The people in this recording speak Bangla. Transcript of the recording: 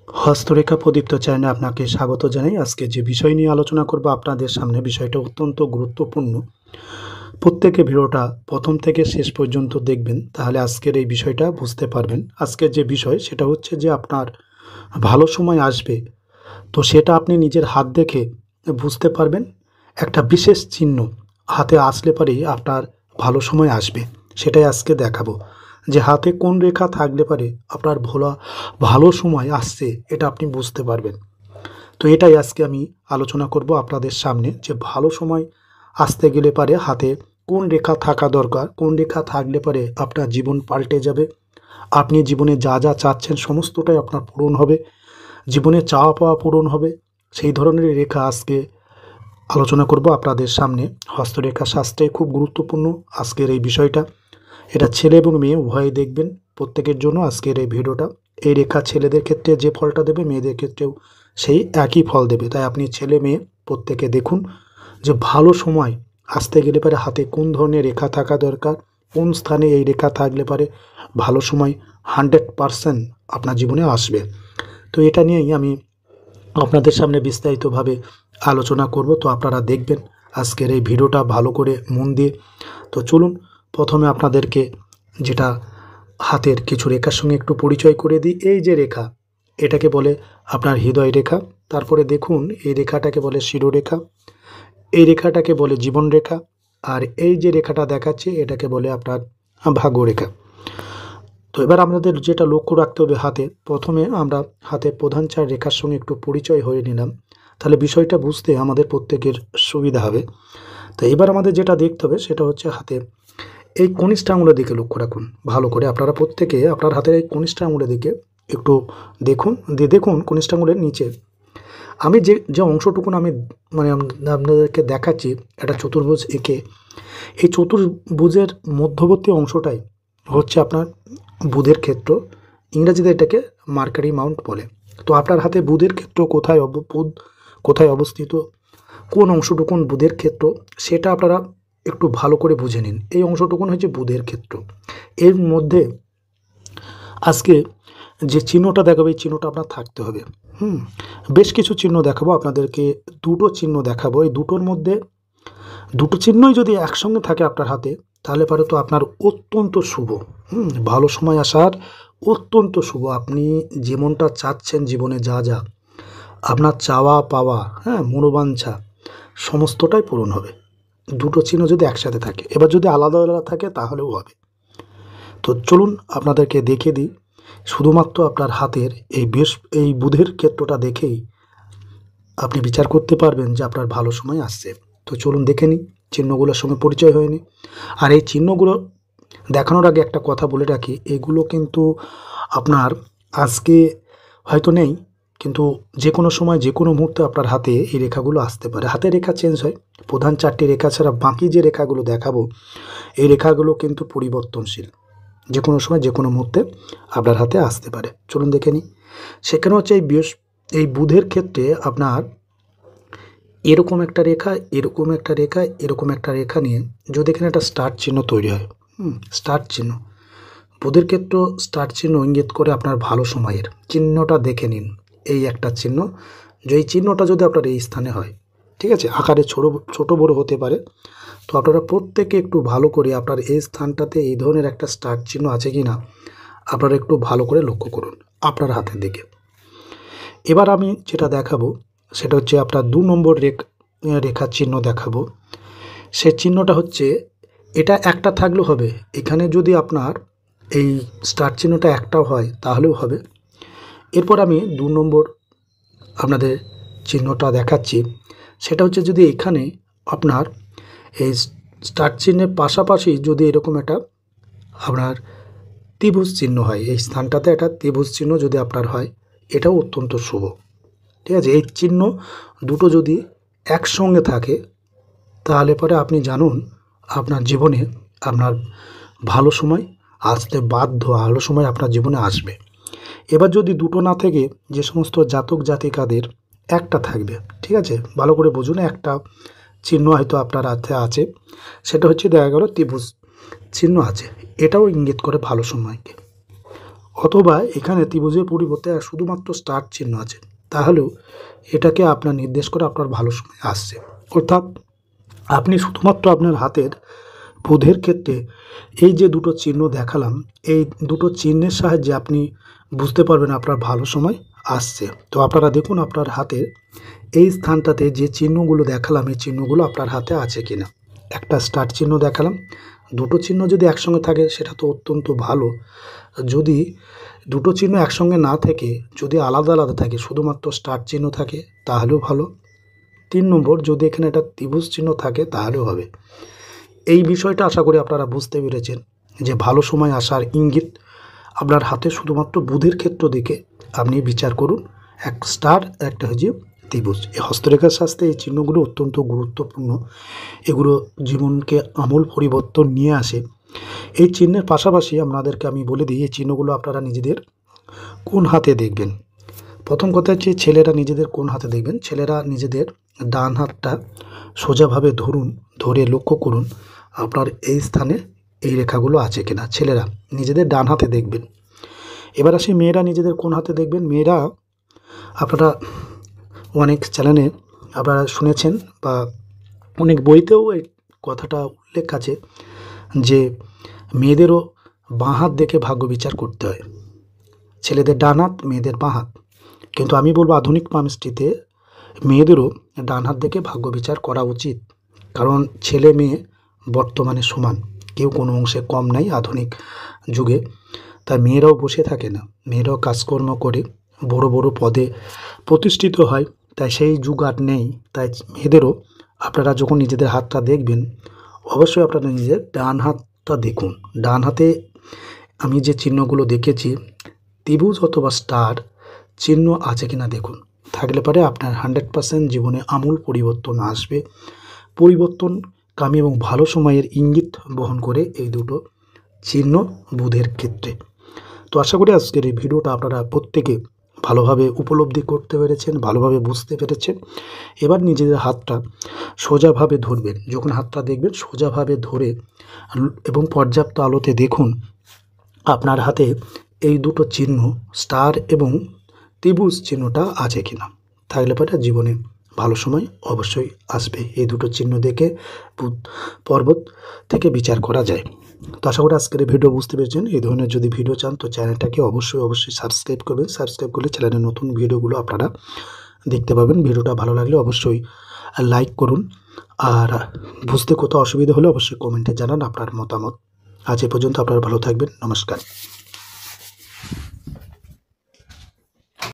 হস্তরেখা প্রদীপ্ত চ্যানেলে আপনাকে স্বাগত জানাই। আজকে যে বিষয় নিয়ে আলোচনা করব আপনাদের সামনে, বিষয়টা অত্যন্ত গুরুত্বপূর্ণ। প্রত্যেকে ভিডিওটা প্রথম থেকে শেষ পর্যন্ত দেখবেন, তাহলে আজকের এই বিষয়টা বুঝতে পারবেন। আজকের যে বিষয় সেটা হচ্ছে যে আপনার ভালো সময় আসবে, তো সেটা আপনি নিজের হাত দেখে বুঝতে পারবেন। একটা বিশেষ চিহ্ন হাতে আসলে পরেই আপনার ভালো সময় আসবে, সেটাই আজকে দেখাবো। যে হাতে কোন রেখা থাকলে পারে আপনার ভালো সময় আসছে, এটা আপনি বুঝতে পারবেন। তো এটাই আজকে আমি আলোচনা করব আপনাদের সামনে, যে ভালো সময় আসতে গেলে পারে হাতে কোন রেখা থাকা দরকার, কোন রেখা থাকলে পারে আপনার জীবন পাল্টে যাবে। আপনি জীবনে যা যা চাচ্ছেন সমস্তটাই আপনার পূরণ হবে, জীবনে চাওয়া পাওয়া পূরণ হবে। সেই ধরনের রেখা আজকে আলোচনা করব আপনাদের সামনে। হস্তরেখা শাস্ত্রে খুব গুরুত্বপূর্ণ আজকের এই বিষয়টা। এটা ছেলে এবং মেয়ে উভয়ই দেখবেন, প্রত্যেকের জন্য আজকের এই ভিডিওটা। এই রেখা ছেলেদের ক্ষেত্রে যে ফলটা দেবে, মেয়েদের ক্ষেত্রেও সেই একই ফল দেবে। তাই আপনি ছেলে মেয়ে প্রত্যেকে দেখুন যে ভালো সময় আসতে গেলে পারে হাতে কোন ধরনের রেখা থাকা দরকার, কোন স্থানে এই রেখা থাকলে পারে ভালো সময় 100% আপনার জীবনে আসবে। তো এটা নিয়েই আমি আপনাদের সামনে বিস্তারিতভাবে আলোচনা করব। তো আপনারা দেখবেন আজকের এই ভিডিওটা ভালো করে মন দিয়ে। তো চলুন প্রথমে আপনাদেরকে যেটা হাতের কিছু রেখার সঙ্গে একটু পরিচয় করে দিই। এই যে রেখা, এটাকে বলে আপনার হৃদয় রেখা। তারপরে দেখুন এই রেখাটাকে বলে শিরোরেখা, এই রেখাটাকে বলে জীবন রেখা, আর এই যে রেখাটা দেখাচ্ছে এটাকে বলে আপনার ভাগ্যরেখা। তো এবার আমাদের যেটা লক্ষ্য রাখতে হবে, হাতে প্রথমে আমরা হাতের প্রধান চার রেখার সঙ্গে একটু পরিচয় হয়ে নিলাম, তাহলে বিষয়টা বুঝতে আমাদের প্রত্যেকের সুবিধা হবে। তো এবার আমাদের যেটা দেখতে হবে সেটা হচ্ছে হাতে এই কনিষ্ঠ আঙুলের দিকে লক্ষ্য রাখুন ভালো করে। আপনারা প্রত্যেকে আপনার হাতের এই কনিষ্ঠ আঙুলের দিকে একটু দেখুন, দিয়ে দেখুন কনিষ্ঠ আঙুলের নিচে আমি যে যে অংশটুকুন আমি মানে আপনাদেরকে দেখাচ্ছি, একটা চতুর্ভুজ এঁকে, এই চতুর্ভুজের মধ্যবর্তী অংশটাই হচ্ছে আপনার বুধের ক্ষেত্র। ইংরেজিতে এটাকে মার্কারি মাউন্ট বলে। তো আপনার হাতে বুধের ক্ষেত্র কোথায় বুধ কোথায় অবস্থিত, কোন অংশটুকুন বুধের ক্ষেত্র, সেটা আপনারা একটু ভালো করে বুঝে নিন। এই অংশটুকুন হচ্ছে বুধের ক্ষেত্র। এর মধ্যে আজকে যে চিহ্নটা দেখাবো, এই চিহ্নটা আপনার থাকতে হবে। বেশ কিছু চিহ্ন দেখাবো আপনাদেরকে, দুটো চিহ্ন দেখাবো। এই দুটোর মধ্যে দুটো চিহ্নই যদি একসঙ্গে থাকে আপনার হাতে, তাহলে পরে তো আপনার অত্যন্ত শুভ। ভালো সময় আসার অত্যন্ত শুভ। আপনি যেমনটা চাচ্ছেন জীবনে, যা যা আপনার চাওয়া পাওয়া, মনোবাঞ্ছা সমস্তটাই পূরণ হবে। দুটো চিহ্ন যদি একসাথে থাকে, এবার যদি আলাদা আলাদা থাকে তাহলেও হবে। তো চলুন আপনাদেরকে দেখে দিই। শুধুমাত্র আপনার হাতের এই বুধের ক্ষেত্রটা দেখেই আপনি বিচার করতে পারবেন যে আপনার ভালো সময় আসছে। তো চলুন দেখে নিই, চিহ্নগুলোর সঙ্গে পরিচয় হয়নি। আর এই চিহ্নগুলো দেখানোর আগে একটা কথা বলে রাখি, এগুলো কিন্তু আপনার আজকে হয়তো নেই, কিন্তু যে কোনো সময় যে কোনো মুহূর্তে আপনার হাতে এই রেখাগুলো আসতে পারে। হাতের রেখা চেঞ্জ হয়, প্রধান চারটি রেখা ছাড়া বাকি যে রেখাগুলো দেখাবো, এই রেখাগুলো কিন্তু পরিবর্তনশীল। যে কোনো সময় যে কোনো মুহূর্তে আপনার হাতে আসতে পারে। চলুন দেখে নিই। সেখানে হচ্ছে এই বুধের ক্ষেত্রে আপনার এরকম একটা রেখা, এরকম একটা রেখা, এরকম একটা রেখা নিয়ে যদি এখানে একটা স্টার চিহ্ন তৈরি হয়, স্টার চিহ্ন, বুধের ক্ষেত্র স্টার চিহ্ন ইঙ্গিত করে আপনার ভালো সময়ের। চিহ্নটা দেখে নিন, এই একটা চিহ্ন, যে এই চিহ্নটা যদি আপনার এই স্থানে হয়, ঠিক আছে, আকারে ছোট বড় হতে পারে। তো আপনারা প্রত্যেকে একটু ভালো করে আপনার এই স্থানটাতে এই ধরনের একটা স্টার চিহ্ন আছে কি না আপনারা একটু ভালো করে লক্ষ্য করুন আপনার হাতের দিকে। এবার আমি যেটা দেখাবো সেটা হচ্ছে আপনার 2 নম্বর রেখার চিহ্ন দেখাবো। সে চিহ্নটা হচ্ছে, এটা একটা থাকলেও হবে। এখানে যদি আপনার এই স্টার চিহ্নটা একটাও হয় তাহলেও হবে। এরপর আমি 2 নম্বর আপনাদের চিহ্নটা দেখাচ্ছি। সেটা হচ্ছে যদি এখানে আপনার এই স্টার চিহ্নের পাশাপাশি যদি এরকম একটা আপনার ত্রিভুজ চিহ্ন হয়, এই স্থানটাতে একটা ত্রিভুজ চিহ্ন যদি আপনার হয়, এটাও অত্যন্ত শুভ। ঠিক আছে, এই চিহ্ন দুটো যদি একসঙ্গে থাকে তাহলে পরে আপনি জানুন আপনার জীবনে আপনার ভালো সময় আসতে বাধ্য, ভালো সময় আপনার জীবনে আসবে। এবার যদি দুটো না থেকে যে সমস্ত জাতক জাতিকাদের একটা থাকবে, ঠিক আছে, ভালো করে বুঝুন, একটা চিহ্ন হয়তো আপনার হাতে আছে, সেটা হচ্ছে দেখা গেল ত্রিভুজ চিহ্ন আছে, এটাও ইঙ্গিত করে ভালো সময়কে। অথবা এখানে ত্রিভুজের পরিবর্তে শুধুমাত্র স্টার চিহ্ন আছে, তাহলেও এটাকে আপনার নির্দেশ করে আপনার ভালো সময় আসছে। অর্থাৎ আপনি শুধুমাত্র আপনার হাতের বুধের ক্ষেত্রে এই যে দুটো চিহ্ন দেখালাম, এই দুটো চিহ্নের সাহায্যে আপনি বুঝতে পারবেন আপনার ভালো সময় আসছে। তো আপনারা দেখুন আপনার হাতের এই স্থানটাতে যে চিহ্নগুলো দেখালাম, এই চিহ্নগুলো আপনার হাতে আছে কিনা। একটা স্টার চিহ্ন দেখালাম, দুটো চিহ্ন যদি একসঙ্গে থাকে সেটা তো অত্যন্ত ভালো। যদি দুটো চিহ্ন একসঙ্গে না থেকে যদি আলাদা আলাদা থাকে, শুধুমাত্র স্টার চিহ্ন থাকে তাহলেও ভালো। 3 নম্বর, যদি এখানে একটা ত্রিভুজ চিহ্ন থাকে তাহলেও হবে। এই বিষয়টা আশা করি আপনারা বুঝতে পেরেছেন যে ভালো সময় আসার ইঙ্গিত আপনার হাতে শুধুমাত্র বুধের ক্ষেত্র দেখে আপনি বিচার করুন। এক স্টার, একটা হচ্ছে ত্রিভুজ। এই হস্তরেখার শাস্ত্রে এই চিহ্নগুলো অত্যন্ত গুরুত্বপূর্ণ। এগুলো জীবনকে আমূল পরিবর্তন নিয়ে আসে। এই চিহ্নের পাশাপাশি আপনাদেরকে আমি বলে দিই, এই চিহ্নগুলো আপনারা নিজেদের কোন হাতে দেখবেন। প্রথম কথা হচ্ছে ছেলেরা নিজেদের কোন হাতে দেখবেন। ছেলেরা নিজেদের ডান হাতটা সোজাভাবে ধরুন, ধরে লক্ষ্য করুন আপনার এই স্থানে এই রেখাগুলো আছে কিনা। ছেলেরা নিজেদের ডান হাতে দেখবেন। এবার আসি মেয়েরা নিজেদের কোন হাতে দেখবেন। মেয়েরা আপনারা অনেক চ্যানেলে আপনারা শুনেছেন বা অনেক বইতেও এই কথাটা উল্লেখ আছে যে মেয়েদেরও বাঁ হাত দেখে ভাগ্য বিচার করতে হয়। ছেলেদের ডান হাত, মেয়েদের বাঁ হাত। কিন্তু আমি বলবো আধুনিক পামিস্ট্রিতে মেয়েদেরও ডান হাত দেখে ভাগ্য বিচার করা উচিত। কারণ ছেলে মেয়ে বর্তমানে সমান, কেউ কোনো অংশে কম নাই আধুনিক যুগে। তাই মেয়েরাও বসে থাকে না, মেয়েরাও কাজকর্ম করে বড় বড় পদে প্রতিষ্ঠিত হয়। তাই সেই যুগ আর নেই। তাই মেয়েদেরও আপনারা যখন নিজেদের হাতটা দেখবেন, অবশ্যই আপনারা নিজেদের ডান হাতটা দেখুন। ডান হাতে আমি যে চিহ্নগুলো দেখেছি, ত্রিভুজ অথবা স্টার চিহ্ন আছে কিনা দেখুন। থাকলে পরে আপনার 100% জীবনে আমূল পরিবর্তন আসবে। পরিবর্তনকামী এবং ভালো সময়ের ইঙ্গিত বহন করে এই দুটো চিহ্ন বুধের ক্ষেত্রে। তো আশা করি আজকের এই ভিডিওটা আপনারা প্রত্যেকে ভালোভাবে উপলব্ধি করতে পেরেছেন, ভালোভাবে বুঝতে পেরেছেন। এবার নিজেদের হাতটা সোজাভাবে ধরবেন। যখন হাতটা দেখবেন সোজাভাবে ধরে এবং পর্যাপ্ত আলোতে দেখুন আপনার হাতে এই দুটো চিহ্ন স্টার এবং ত্রিভুজ চিহ্নটা আছে কিনা। থাকলে পরে জীবনে ভালো সময় অবশ্যই আসবে। এই দুটো চিহ্ন দেখে পর্বত থেকে বিচার করা যায়। তো আশা করি আজকের এই ভিডিও বুঝতে পেরেছেন। এই ধরনের যদি ভিডিও চান তো চ্যানেলটাকে অবশ্যই সাবস্ক্রাইব করবেন। সাবস্ক্রাইব করলে চ্যানেলের নতুন ভিডিওগুলো আপনারা দেখতে পাবেন। ভিডিওটা ভালো লাগলে অবশ্যই লাইক করুন। আর বুঝতে কোথাও অসুবিধা হলে অবশ্যই কমেন্টে জানান আপনার মতামত। আজ এ পর্যন্ত, আপনারা ভালো থাকবেন। নমস্কার।